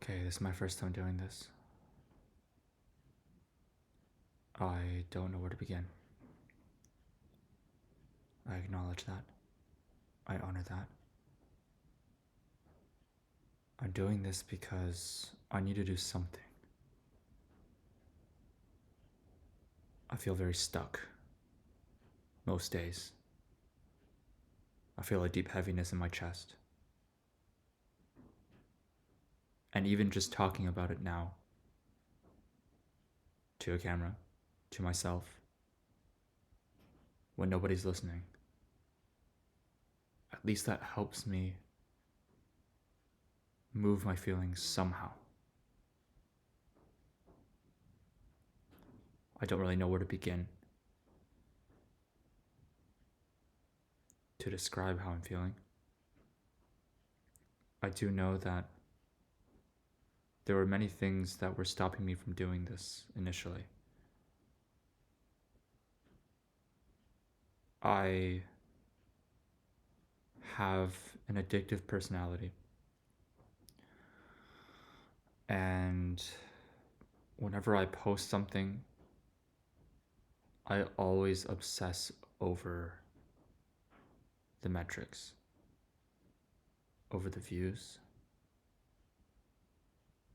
Okay, this is my first time doing this. I don't know where to begin. I acknowledge that. I honor that. I'm doing this because I need to do something. I feel very stuck most days. I feel a deep heaviness in my chest. And even just talking about it now, to a camera, to myself, when nobody's listening, at least that helps me move my feelings somehow. I don't really know where to begin to describe how I'm feeling. I do know that there were many things that were stopping me from doing this initially. I have an addictive personality. And whenever I post something, I always obsess over the metrics, over the views,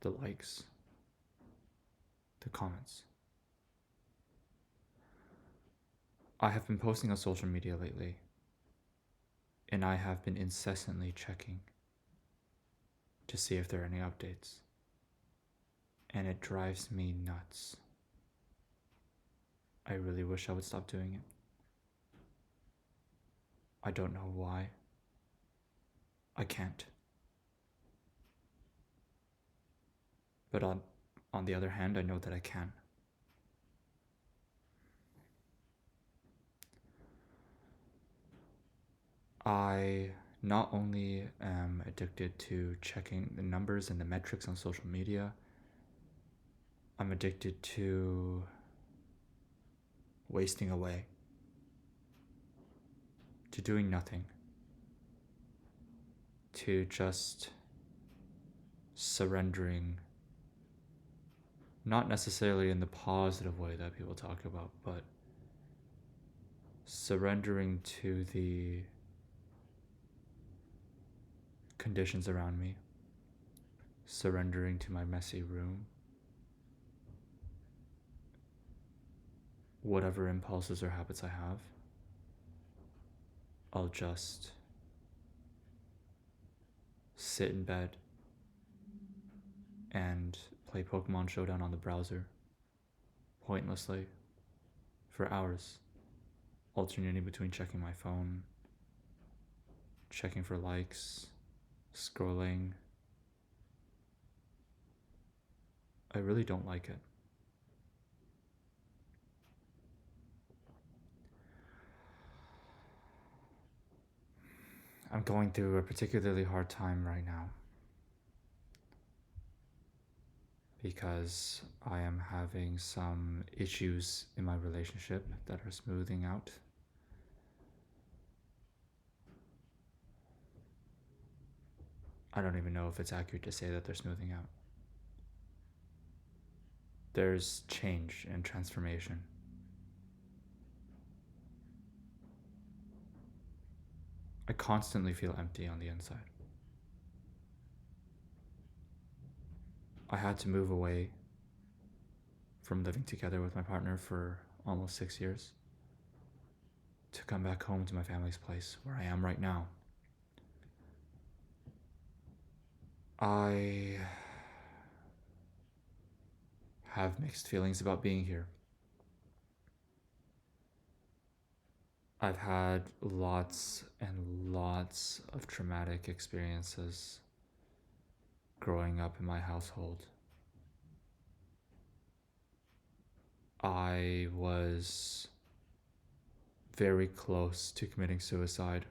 the likes, the comments. I have been posting on social media lately, and I have been incessantly checking to see if there are any updates. And it drives me nuts. I really wish I would stop doing it. I don't know why. I can't. But on the other hand, I know that I can. I not only am addicted to checking the numbers and the metrics on social media, I'm addicted to wasting away, to doing nothing, to just surrendering, not necessarily in the positive way that people talk about, but surrendering to the conditions around me, surrendering to my messy room, whatever impulses or habits I have. I'll just sit in bed and play Pokemon Showdown on the browser pointlessly for hours, alternating between checking my phone, checking for likes, scrolling. I really don't like it. I'm going through a particularly hard time right now because I am having some issues in my relationship that are smoothing out. I don't even know if it's accurate to say that they're smoothing out. There's change and transformation. I constantly feel empty on the inside. I had to move away from living together with my partner for almost 6 years to come back home to my family's place where I am right now. I have mixed feelings about being here. I've had lots and lots of traumatic experiences growing up in my household. I was very close to committing suicide.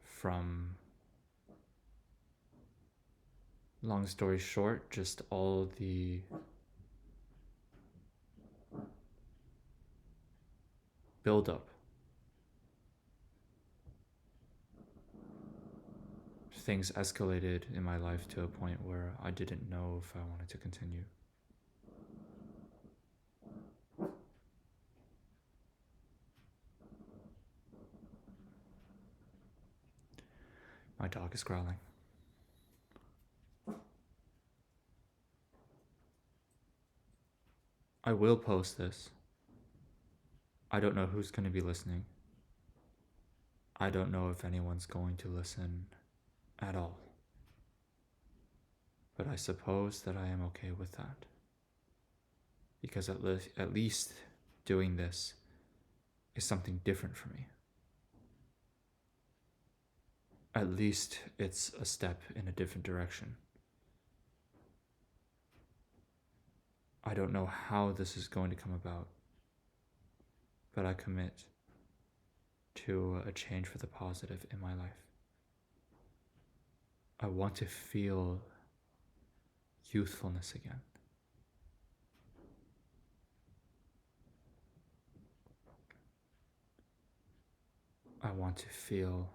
From, long story short, just all the buildup things escalated in my life to a point where I didn't know if I wanted to continue. My dog is growling. I will post this. I don't know who's going to be listening. I don't know if anyone's going to listen at all. But I suppose that I am okay with that. Because at least doing this is something different for me. At least it's a step in a different direction. I don't know how this is going to come about, but I commit to a change for the positive in my life. I want to feel youthfulness again. I want to feel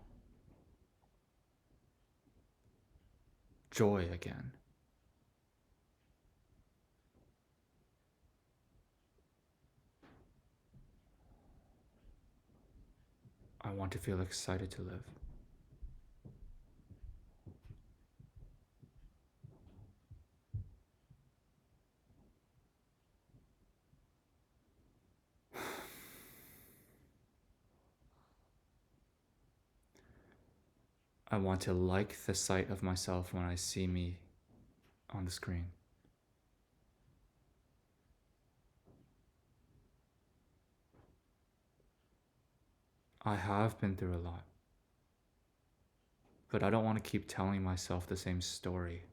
joy again. I want to feel excited to live. I want to like the sight of myself when I see me on the screen. I have been through a lot, but I don't want to keep telling myself the same story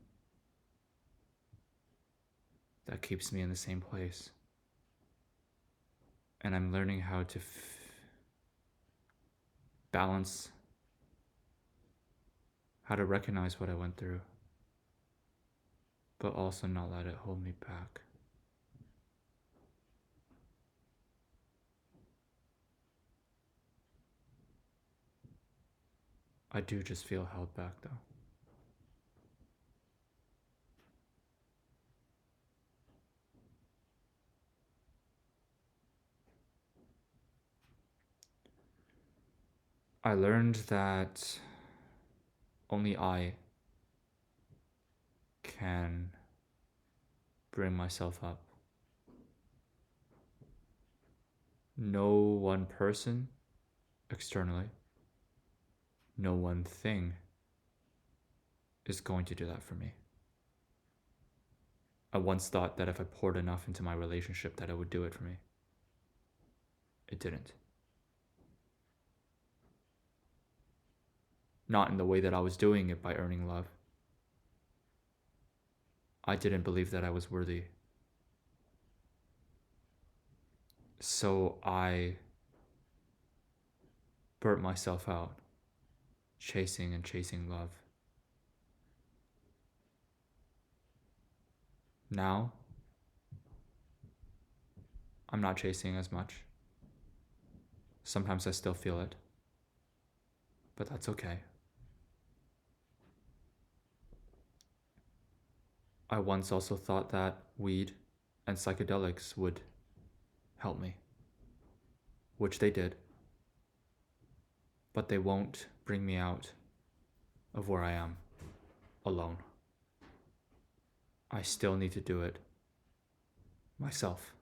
that keeps me in the same place. And I'm learning how to balance, how to recognize what I went through, but also not let it hold me back. I do just feel held back though. I learned that only I can bring myself up. No one person externally, no one thing is going to do that for me. I once thought that if I poured enough into my relationship that it would do it for me. It didn't. Not in the way that I was doing it by earning love. I didn't believe that I was worthy. So I burnt myself out, chasing and chasing love. Now, I'm not chasing as much. Sometimes I still feel it, but that's okay. I once also thought that weed and psychedelics would help me, which they did, but they won't bring me out of where I am alone. I still need to do it myself.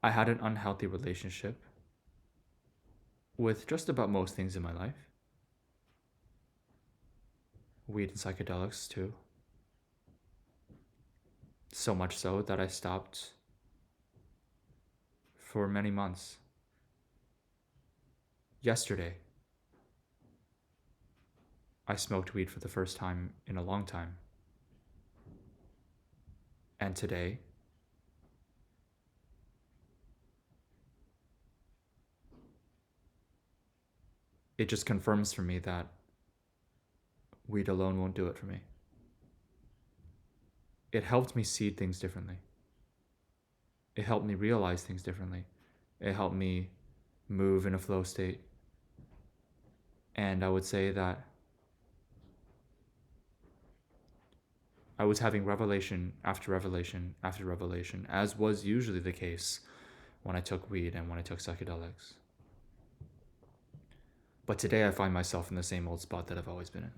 I had an unhealthy relationship with just about most things in my life. Weed and psychedelics too. So much so that I stopped for many months. Yesterday, I smoked weed for the first time in a long time. And today, it just confirms for me that weed alone won't do it for me. it helped me see things differently. It helped me realize things differently. It helped me move in a flow state. And I would say that I was having revelation after revelation after revelation, as was usually the case when I took weed and when I took psychedelics. But today I find myself in the same old spot that I've always been in.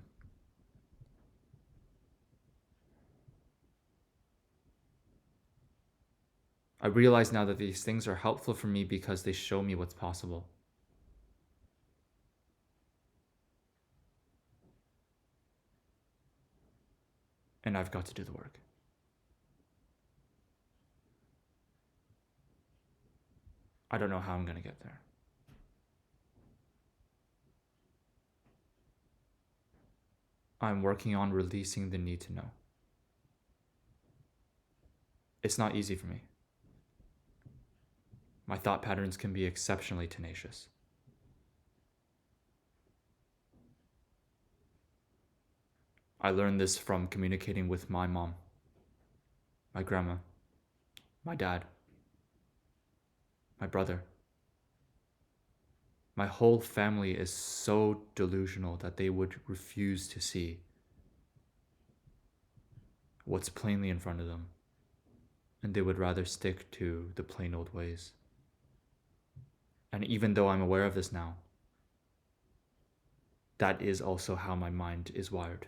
I realize now that these things are helpful for me because they show me what's possible. And I've got to do the work. I don't know how I'm going to get there. I'm working on releasing the need to know. It's not easy for me. My thought patterns can be exceptionally tenacious. I learned this from communicating with my mom, my grandma, my dad, my brother. My whole family is so delusional that they would refuse to see what's plainly in front of them, and they would rather stick to the plain old ways. And even though I'm aware of this now, that is also how my mind is wired.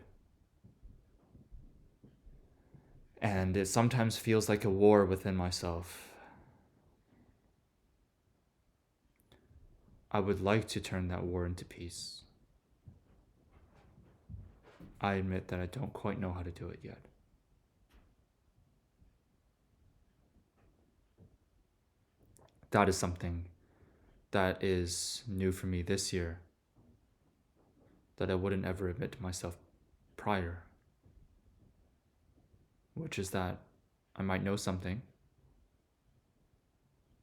And it sometimes feels like a war within myself. I would like to turn that war into peace. I admit that I don't quite know how to do it yet. That is something that is new for me this year that I wouldn't ever admit to myself prior, which is that I might know something,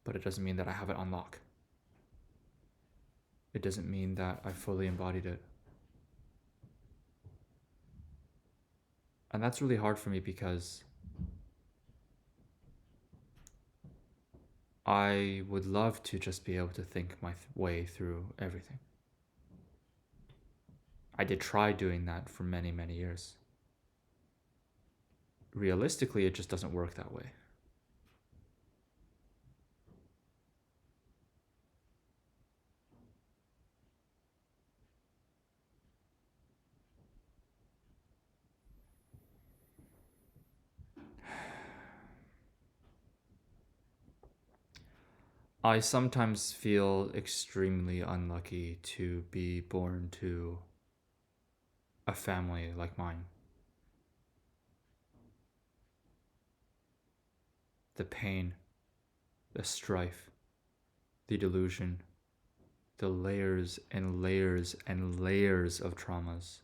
but it doesn't mean that I have it on lock. It doesn't mean that I fully embodied it. And that's really hard for me because I would love to just be able to think my way through everything. I did try doing that for many, many years. Realistically, it just doesn't work that way. I sometimes feel extremely unlucky to be born to a family like mine. The pain, the strife, the delusion, the layers and layers and layers of traumas.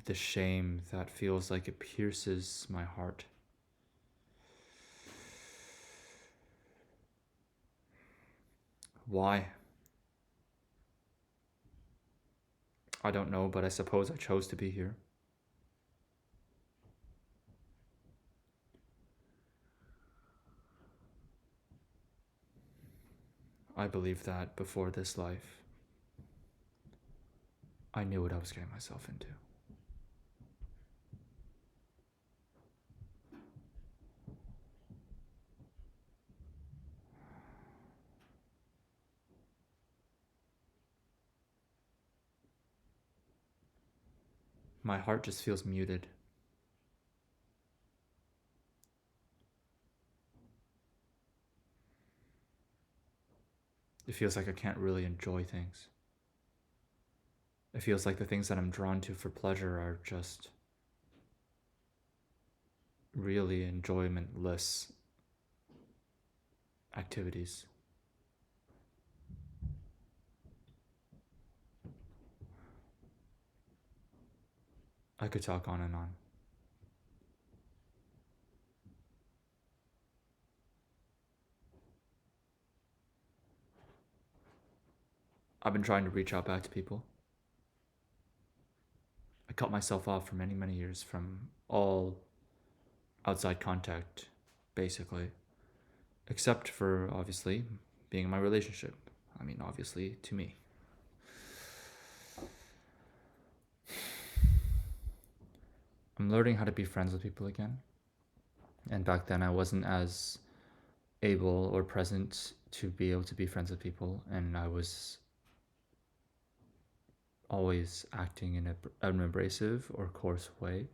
The shame that feels like it pierces my heart. Why? I don't know, but I suppose I chose to be here. I believe that before this life, I knew what I was getting myself into. My heart just feels muted. It feels like I can't really enjoy things. It feels like the things that I'm drawn to for pleasure are just really enjoymentless activities. I could talk on and on. I've been trying to reach out back to people. I cut myself off for many, many years from all outside contact, basically, except for obviously being in my relationship. I mean, obviously, to me. I'm learning how to be friends with people again. And back then, I wasn't as able or present to be able to be friends with people, and I was always acting in an abrasive or coarse way.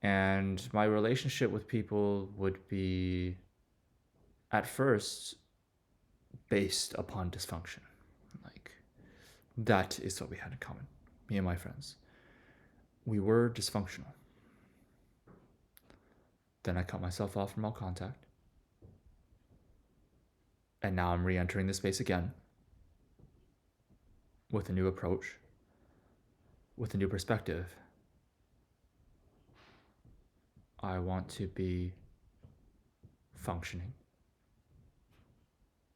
And my relationship with people would be, at first, based upon dysfunction. Like, that is what we had in common, me and my friends. We were dysfunctional. Then I cut myself off from all contact. And now I'm re-entering the space again with a new approach, with a new perspective. I want to be functioning.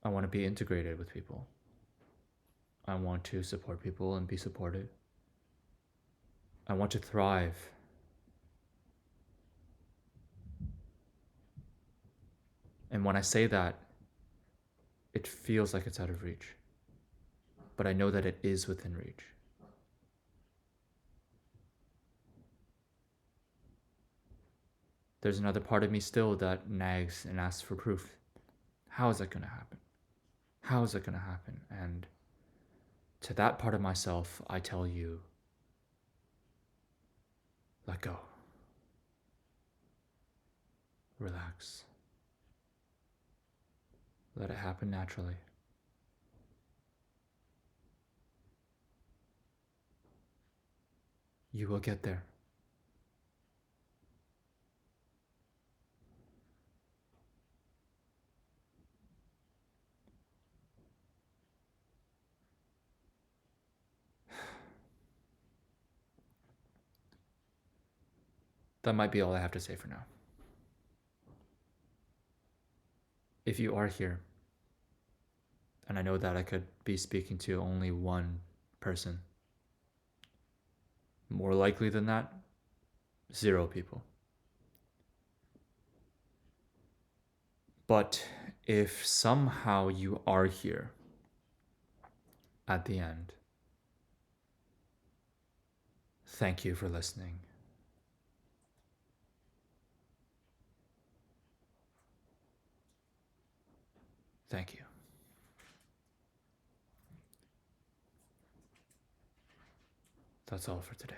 I want to be integrated with people. I want to support people and be supported. I want to thrive. And when I say that, it feels like it's out of reach. But I know that it is within reach. There's another part of me still that nags and asks for proof. How is that going to happen? How is it going to happen? And to that part of myself, I tell you, let go. Relax. Let it happen naturally. You will get there. That might be all I have to say for now. If you are here, and I know that I could be speaking to only one person, more likely than that, 0 people. But if somehow you are here at the end, thank you for listening. Thank you. That's all for today.